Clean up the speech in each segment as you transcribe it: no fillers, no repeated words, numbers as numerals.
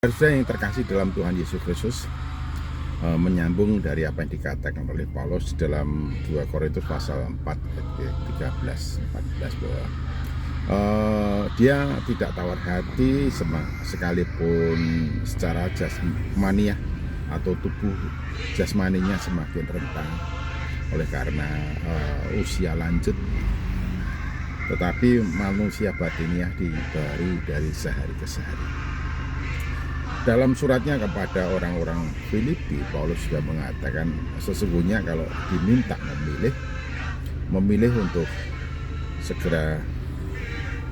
Saudara yang terkasih dalam Tuhan Yesus Kristus, menyambung dari apa yang dikatakan oleh Paulus dalam 2 Korintus pasal 4 ayat 13-14 bahwa dia tidak tawar hati sekalipun secara jasmaniah atau tubuh jasmaninya semakin rentang oleh karena usia lanjut, tetapi manusia batiniah diberi dari sehari ke sehari. Dalam suratnya kepada orang-orang Filipi, Paulus juga mengatakan sesungguhnya kalau diminta memilih untuk segera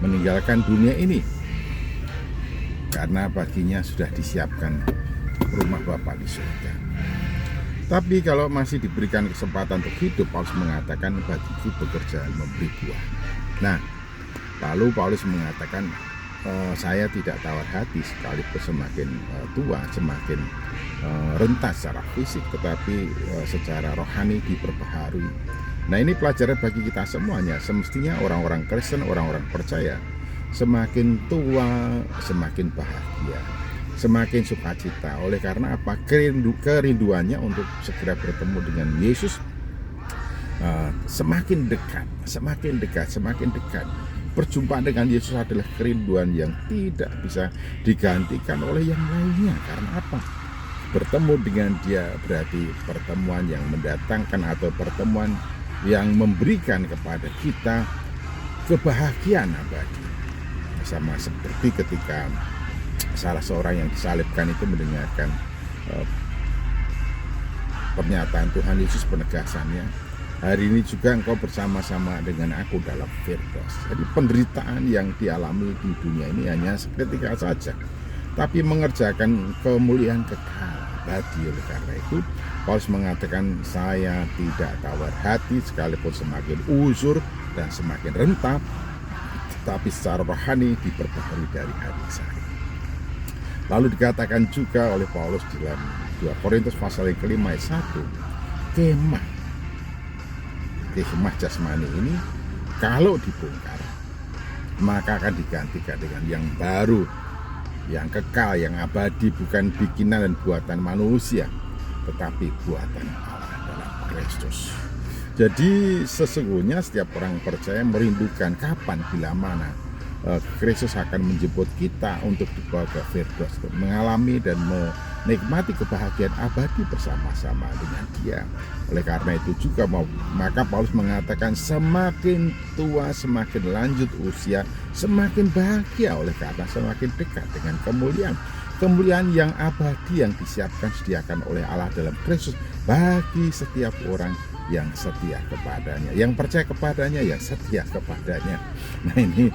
meninggalkan dunia ini, karena baginya sudah disiapkan rumah Bapa di surga. Tapi kalau masih diberikan kesempatan untuk hidup, Paulus mengatakan bagiku pekerjaan memberi buah. Nah, lalu Paulus mengatakan saya tidak tawar hati sekalipun semakin tua, semakin rentas secara fisik, tetapi secara rohani diperbaharui. Nah, ini pelajaran bagi kita semuanya. Semestinya orang-orang Kristen, orang-orang percaya, semakin tua semakin bahagia, semakin sukacita. Oleh karena apa? Kerinduannya untuk segera bertemu dengan Yesus semakin dekat. Perjumpaan dengan Yesus adalah kerinduan yang tidak bisa digantikan oleh yang lainnya. Karena apa? Bertemu dengan Dia berarti pertemuan yang mendatangkan atau pertemuan yang memberikan kepada kita kebahagiaan abadi. Sama seperti ketika salah seorang yang disalibkan itu mendengarkan pernyataan Tuhan Yesus, penegasannya, hari ini juga engkau bersama-sama dengan aku dalam Firdaus. Jadi penderitaan yang dialami di dunia ini hanya seketika saja, tapi mengerjakan kemuliaan kekal abadi. Oleh karena itu Paulus mengatakan saya tidak tawar hati sekalipun semakin uzur dan semakin rentah, tetapi secara rohani diperbaharui dari hari ke hari. Lalu dikatakan juga oleh Paulus dalam 2 Korintus pasal yang kelima ayat 1, kemah jasmani ini kalau dibongkar maka akan digantikan dengan yang baru, yang kekal, yang abadi, bukan bikinan dan buatan manusia, tetapi buatan Allah dalam Kristus. Jadi sesungguhnya setiap orang percaya merindukan kapan, bila mana Kristus akan menjemput kita untuk dibawa ke Firdaus, mengalami dan menikmati kebahagiaan abadi bersama-sama dengan Dia. Oleh karena itu juga maka Paulus mengatakan semakin tua, semakin lanjut usia, semakin bahagia, oleh karena semakin dekat dengan kemuliaan yang abadi yang disediakan oleh Allah dalam Kristus bagi setiap orang yang setia kepadanya, yang percaya kepadanya, yang setia kepadanya. Nah, ini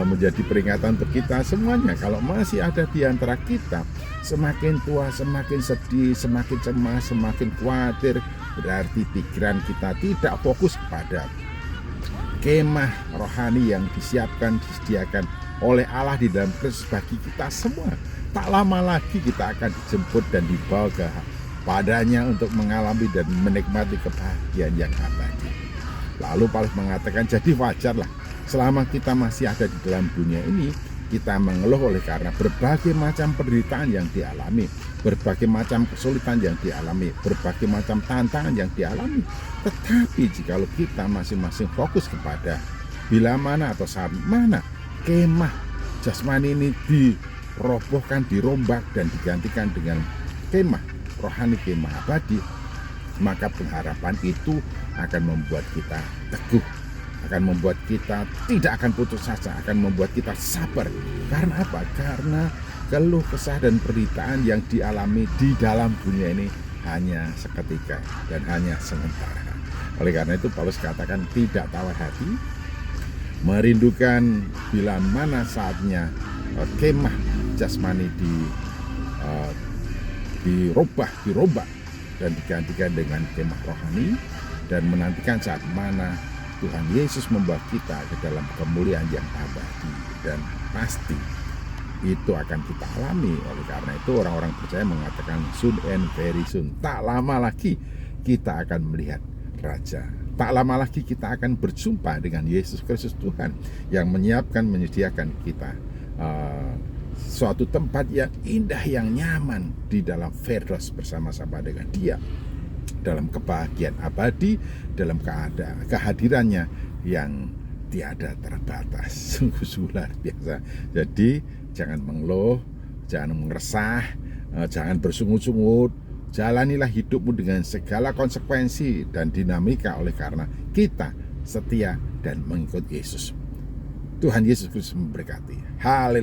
menjadi peringatan untuk kita semuanya. Kalau masih ada di antara kita semakin tua, semakin sedih, semakin cemas, semakin khawatir, berarti pikiran kita tidak fokus kepada kemah rohani yang disediakan oleh Allah di dalam Kristus bagi kita semua. Tak lama lagi kita akan dijemput dan dibawa ke padanya untuk mengalami dan menikmati kebahagiaan yang abadi. Lalu Paulus mengatakan jadi wajarlah selama kita masih ada di dalam dunia ini kita mengeluh oleh karena berbagai macam penderitaan yang dialami, berbagai macam kesulitan yang dialami, berbagai macam tantangan yang dialami. Tetapi jikalau kita masing-masing fokus kepada bila mana atau saat mana kemah jasmani ini dirobohkan, dirombak dan digantikan dengan kemah rohani, kemah abadi, maka pengharapan itu akan membuat kita teguh, akan membuat kita tidak akan putus asa, akan membuat kita sabar. Karena apa? Karena keluh kesah dan penderitaan yang dialami di dalam dunia ini hanya seketika dan hanya sementara. Oleh karena itu Paulus katakan tidak tawar hati, merindukan bila mana saatnya kemah jasmani dirubah dan digantikan dengan kemah rohani, dan menantikan saat mana Tuhan Yesus membawa kita ke dalam kemuliaan yang abadi dan pasti itu akan kita alami. Oleh karena itu orang-orang percaya mengatakan soon and very soon, tak lama lagi kita akan melihat Raja, tak lama lagi kita akan berjumpa dengan Yesus Kristus Tuhan yang menyediakan kita suatu tempat yang indah, yang nyaman di dalam firdaus bersama-sama dengan Dia, dalam kebahagiaan abadi, dalam kehadirannya yang tiada terbatas. Sungguh luar biasa. Jadi jangan mengeluh, jangan mengeresah, jangan bersungut-sungut. Jalanilah hidupmu dengan segala konsekuensi dan dinamika, oleh karena kita setia dan mengikut Yesus. Tuhan Yesus Kristus memberkati. Haleluya.